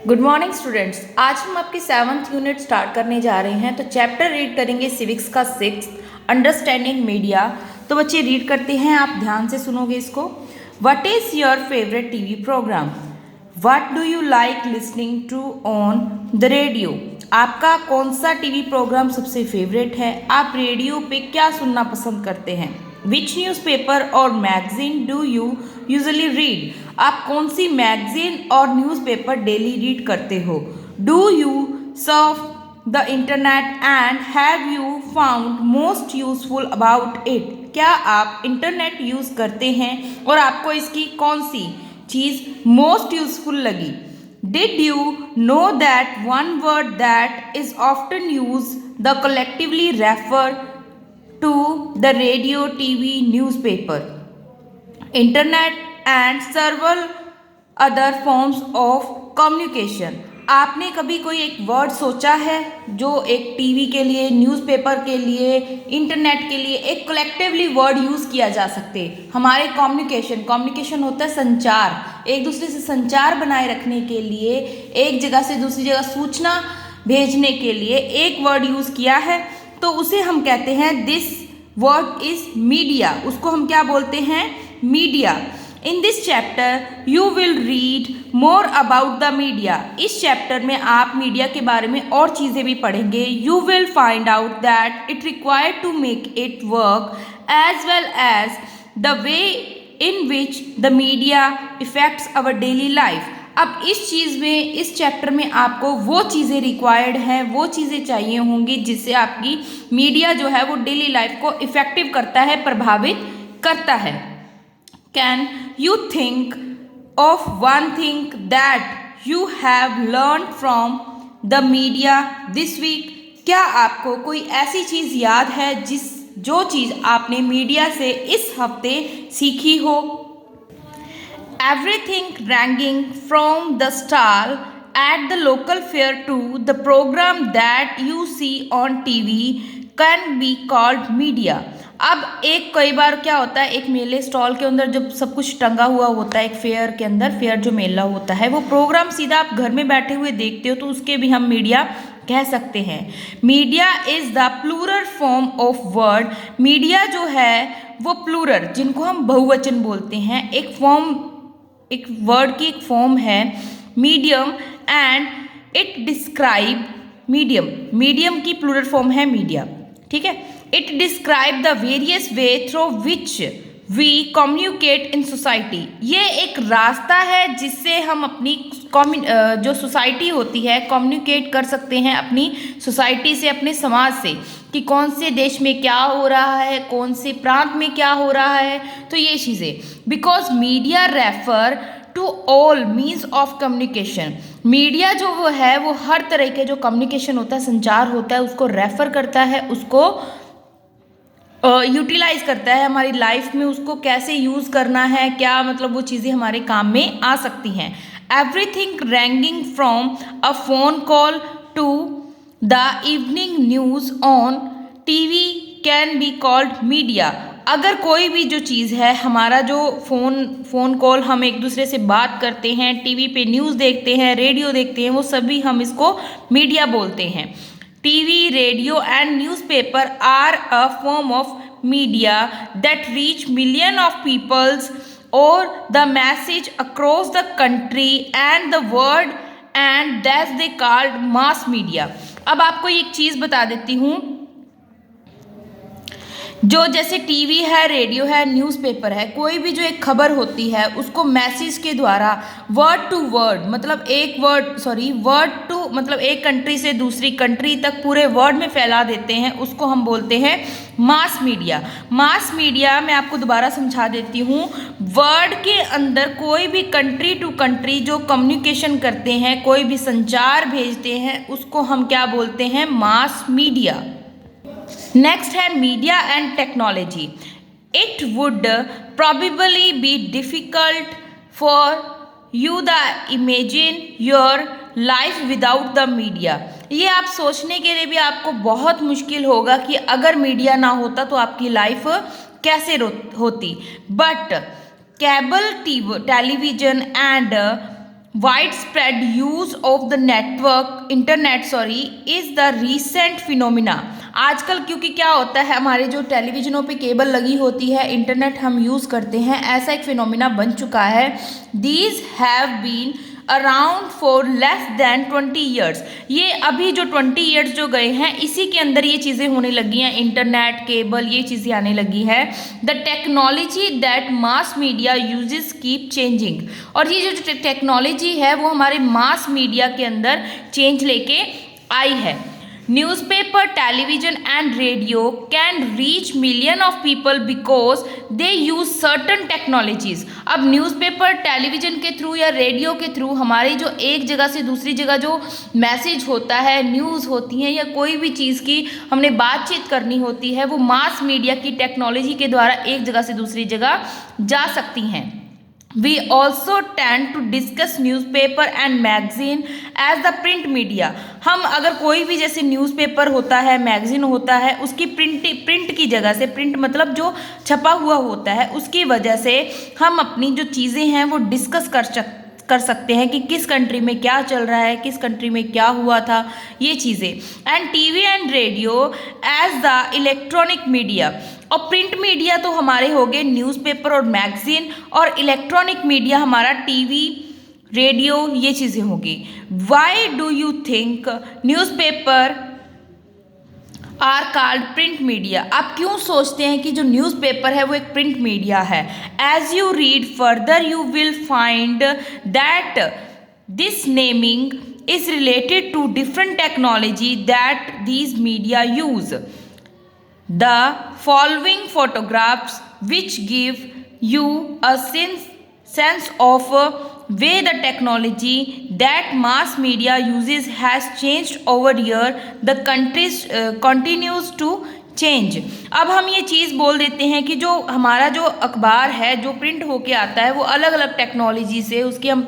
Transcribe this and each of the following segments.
Good morning students. आज हम आपकी 7th यूनिट स्टार्ट करने जा रहे हैं। तो चैप्टर रीड करेंगे सिविक्स का 6 अंडरस्टैंडिंग मीडिया। तो बच्चे रीड करते हैं, आप ध्यान से सुनोगे इसको। What is your favourite TV programme? What do you like listening to on the radio? आपका कौन सा टीवी प्रोग्राम सबसे फेवरेट है? आप रेडियो पे क्या सुनना पसंद करते हैं? विच न्यूज़पेपर और magazine do you usually read? आप कौन सी मैगजीन और न्यूज़पेपर डेली रीड करते हो? Do you Surf the internet and have you found most useful about it? क्या आप इंटरनेट यूज़ करते हैं और आपको इसकी कौन सी चीज़ मोस्ट यूजफुल लगी? Did you know that one word that is often used the collectively refer to the radio, TV, newspaper, internet and several other forms of communication? आपने कभी कोई एक वर्ड सोचा है जो एक टीवी के लिए, न्यूज़पेपर के लिए, इंटरनेट के लिए एक कलेक्टिवली वर्ड यूज़ किया जा सकते? हमारे कम्युनिकेशन होता है संचार, एक दूसरे से संचार बनाए रखने के लिए, एक जगह से दूसरी जगह सूचना भेजने के लिए एक वर्ड यूज़ किया है, तो उसे हम कहते हैं दिस वर्ड इज मीडिया। उसको हम क्या बोलते हैं? Media. In this chapter you will read more about the media. इस चैप्टर में आप मीडिया के बारे में और चीज़ें भी पढ़ेंगे। You will find out that it required to make it work as well as the way in which the media effects our daily life. अब इस चीज़ में, इस चैप्टर में आपको वो चीज़ें रिक्वायर्ड हैं, वो चीज़ें चाहिए होंगी जिससे आपकी मीडिया जो है वो डेली लाइफ को इफेक्टिव करता है, प्रभावित करता है। Can you think of one thing that you have learn from the media this week? क्या आपको कोई ऐसी चीज़ याद है जो चीज़ आपने मीडिया से इस हफ्ते सीखी हो? Everything ranging from the stall at the local fair to the program that you see on TV can be called media. अब एक कई बार क्या होता है, एक मेले स्टॉल के अंदर जब सब कुछ टंगा हुआ होता है, एक फेयर के अंदर, फेयर जो मेला होता है, वो प्रोग्राम सीधा आप घर में बैठे हुए देखते हो, तो उसके भी हम मीडिया कह सकते हैं। Media is the plural form of word. Media जो है वो प्लूरल, जिनको हम बहुवचन बोलते हैं, एक वर्ड की एक फॉर्म है medium, and it describe medium की प्लूरल फॉर्म है मीडिया, ठीक है। It describe the various way through which we communicate in society. ये एक रास्ता है जिससे हम अपनी जो सोसाइटी होती है कम्युनिकेट कर सकते हैं अपनी सोसाइटी से, अपने समाज से, कि कौन से देश में क्या हो रहा है, कौन से प्रांत में क्या हो रहा है। तो ये चीज़ें, because media refer to all means of communication. Media जो वो है वो हर तरह के जो कम्युनिकेशन होता है, संचार होता है, उसको रेफर करता है, उसको यूटिलाइज करता है हमारी लाइफ में, उसको कैसे यूज़ करना है, क्या मतलब वो चीज़ें हमारे काम में आ सकती हैं। Everything ranging from a phone call to the evening news on TV can be called media. अगर कोई भी जो चीज़ है, हमारा जो फ़ोन कॉल, हम एक दूसरे से बात करते हैं, टीवी पे न्यूज़ देखते हैं, रेडियो देखते हैं, वो सभी हम इसको मीडिया बोलते हैं। TV, radio and newspaper are a form of media that reach million of peoples और the message across the country and the world and that's they called mass media. अब आपको एक चीज़ बता देती हूँ, जो जैसे टीवी है, रेडियो है, न्यूज़पेपर है, कोई भी जो एक खबर होती है उसको मैसेज के द्वारा वर्ड टू वर्ड, मतलब वर्ड टू मतलब एक कंट्री से दूसरी कंट्री तक पूरे वर्ल्ड में फैला देते हैं, उसको हम बोलते हैं मास मीडिया। मास मीडिया मैं आपको दोबारा समझा देती हूँ, वर्ल्ड के अंदर कोई भी कंट्री टू कंट्री जो कम्युनिकेशन करते हैं, कोई भी संचार भेजते हैं, उसको हम क्या बोलते हैं? Mass media. नेक्स्ट है media and technology. It would probably be difficult for you the imagine your life without the media. ये आप सोचने के लिए भी आपको बहुत मुश्किल होगा कि अगर मीडिया ना होता तो आपकी लाइफ कैसे होती। But cable television and widespread use of the internet is the recent phenomena। आजकल क्योंकि क्या होता है, हमारे जो टेलीविजनों पे केबल लगी होती है, इंटरनेट हम यूज़ करते हैं, ऐसा एक फिनोमिना बन चुका है। These have been around for less than 20 years. ये अभी जो 20 ईयर्स जो गए हैं, इसी के अंदर ये चीज़ें होने लगी हैं, इंटरनेट, केबल, ये चीज़ें आने लगी है। The technology that mass media uses keep changing. और ये जो टेक्नोलॉजी है वो हमारे मास मीडिया के अंदर चेंज लेके आई है। Newspaper, television and radio can reach million of people because they use certain technologies। अब न्यूज़पेपर, टेलीविज़न के थ्रू या रेडियो के थ्रू हमारे जो एक जगह से दूसरी जगह जो मैसेज होता है, न्यूज़ होती है या कोई भी चीज़ की हमने बातचीत करनी होती है, वो मास मीडिया की टेक्नोलॉजी के द्वारा एक जगह से दूसरी जगह जा सकती हैं। We also tend to discuss newspaper and magazine as the print media। हम अगर कोई भी जैसे न्यूज़पेपर होता है, मैगजीन होता है, उसकी प्रिंट की जगह से, प्रिंट मतलब जो छपा हुआ होता है, उसकी वजह से हम अपनी जो चीज़ें हैं वो डिस्कस कर सकते हैं कि किस कंट्री में क्या चल रहा है, किस कंट्री में क्या हुआ था, ये चीज़ें। And TV and radio as the electronic media. और प्रिंट मीडिया तो हमारे हो गए न्यूज़पेपर और मैगजीन, और इलेक्ट्रॉनिक मीडिया हमारा टीवी, रेडियो, ये चीज़ें होगी। Why do you think newspaper are called print media. आप क्यों सोचते हैं कि जो न्यूज़पेपर है वो एक प्रिंट मीडिया है? As you read further you will find that this naming is related to different technology that these media use. The following photographs which give you a sense of way the technology that mass media uses has changed over year, the country continues to change. अब हम ये चीज़ बोल देते हैं कि जो हमारा जो अखबार है, जो प्रिंट होके आता है, वो अलग अलग टेक्नोलॉजी से उसकी हम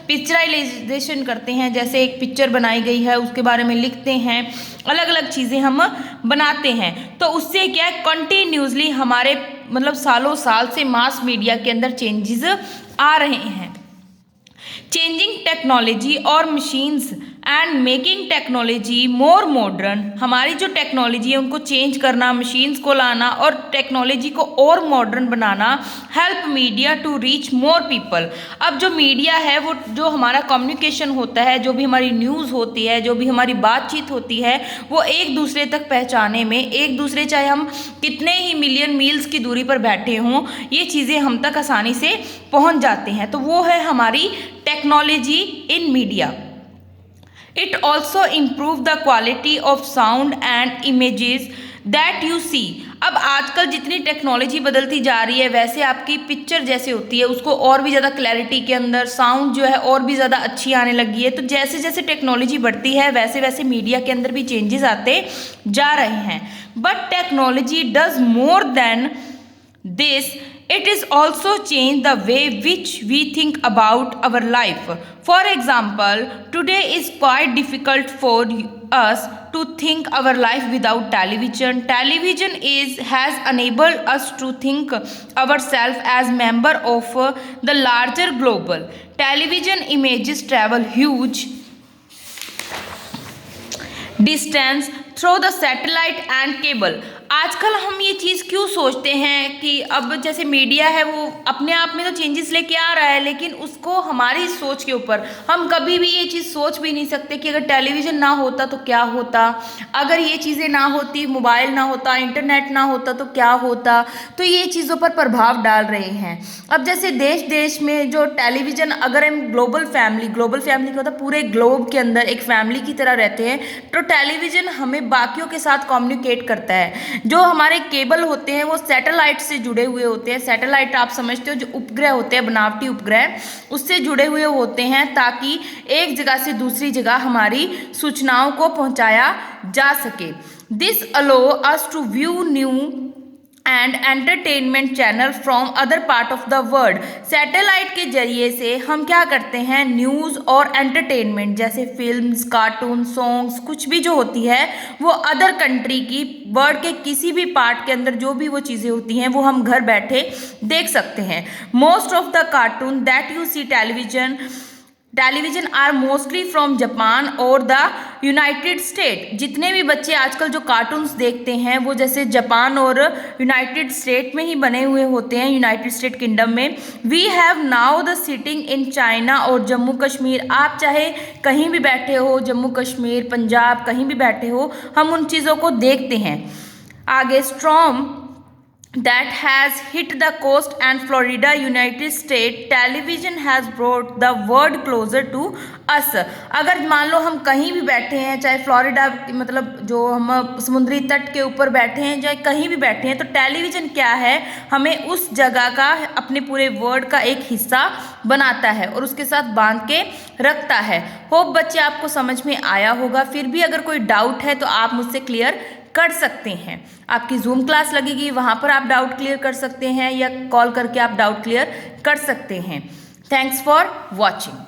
पिक्चराइजेशन करते हैं। जैसे एक पिक्चर बनाई गई है, उसके बारे में लिखते हैं, अलग अलग चीज़ें हम बनाते हैं। तो उससे क्या है, कंटिन्यूसली हमारे मतलब सालों साल से मास मीडिया के अंदर चेंजेस आ रहे हैं। चेंजिंग टेक्नोलॉजी और machines and making technology more modern. हमारी जो टेक्नोलॉजी है उनको चेंज करना, मशीन्स को लाना और टेक्नोलॉजी को और मॉडर्न बनाना help media to reach more people. अब जो मीडिया है वो जो हमारा कम्युनिकेशन होता है, जो भी हमारी न्यूज़ होती है, जो भी हमारी बातचीत होती है, वो एक दूसरे तक पहुँचाने में, एक दूसरे चाहे हम कितने ही मिलियन मील्स की दूरी पर बैठे हों, ये चीज़ें हम तक आसानी से पहुँच जाते हैं। तो वो है हमारी technology in media. It also improve the quality of sound and images that you see। अब आजकल जितनी टेक्नोलॉजी बदलती जा रही है, वैसे आपकी पिक्चर जैसे होती है उसको और भी ज़्यादा क्लैरिटी के अंदर, साउंड जो है और भी ज़्यादा अच्छी आने लगी है। तो जैसे जैसे टेक्नोलॉजी बढ़ती है वैसे वैसे मीडिया के अंदर भी चेंजेस आते जा रहे हैं। But technology does more than this, it is also changed the way which we think about our life। For example, today is quite difficult for us to think our life without television। Television has enabled us to think ourselves as member of the larger global। Television images travel huge distance through the satellite and cable। आजकल हम ये चीज़ क्यों सोचते हैं कि अब जैसे media है वो अपने आप में तो चेंजेस लेके आ रहा है, लेकिन उसको हमारी सोच के ऊपर हम कभी भी ये चीज़ सोच भी नहीं सकते कि अगर टेलीविज़न ना होता तो क्या होता, अगर ये चीज़ें ना होती, मोबाइल ना होता, इंटरनेट ना होता तो क्या होता। तो ये चीज़ों पर प्रभाव डाल रहे हैं। अब जैसे देश देश में जो टेलीविज़न, अगर हम ग्लोबल फैमिली का होता, पूरे ग्लोब के अंदर एक फैमिली की तरह रहते हैं, तो टेलीविज़न हमें बाकियों के साथ कम्युनिकेट करता है। जो हमारे केबल होते हैं वो सैटेलाइट से जुड़े हुए होते हैं। सैटेलाइट आप समझते हो, जो उपग्रह होते हैं, बनावटी उपग्रह, उससे जुड़े हुए होते हैं ताकि एक जगह से दूसरी जगह हमारी सूचनाओं को पहुंचाया जा सके। This allow us to view new and entertainment channel from other part of the world. Satellite के जरिए से हम क्या करते हैं, न्यूज़ और एंटरटेनमेंट जैसे फिल्म्स, कार्टून, सॉन्ग्स, कुछ भी जो होती है वो अदर कंट्री की, वर्ल्ड के किसी भी पार्ट के अंदर जो भी वो चीज़ें होती हैं वो हम घर बैठे देख सकते हैं। Most of the cartoon that you see television television are mostly from Japan और द यूनाइटेड स्टेट। जितने भी बच्चे आजकल जो कार्टून्स देखते हैं वो जैसे जापान और यूनाइटेड स्टेट में ही बने हुए होते हैं, यूनाइटेड स्टेट किंगडम में। We have now the sitting in China और जम्मू कश्मीर। आप चाहे कहीं भी बैठे हो, जम्मू कश्मीर, पंजाब, कहीं भी बैठे हो, हम उन चीज़ों को देखते हैं। आगे, storm that has hit the coast and Florida, United States, television has brought the world closer to us। अगर मान लो हम कहीं भी बैठे हैं, चाहे फ्लोरिडा मतलब जो हम समुद्री तट के ऊपर बैठे हैं, चाहे कहीं भी बैठे हैं, तो टेलीविज़न क्या है, हमें उस जगह का, अपने पूरे वर्ल्ड का एक हिस्सा बनाता है और उसके साथ बांध के रखता है। होप बच्चे आपको समझ में आया होगा। फिर भी अगर कोई डाउट है तो आप मुझसे क्लियर कर सकते हैं। आपकी जूम क्लास लगेगी, वहाँ पर आप डाउट क्लियर कर सकते हैं या कॉल करके आप डाउट क्लियर कर सकते हैं। Thanks for watching.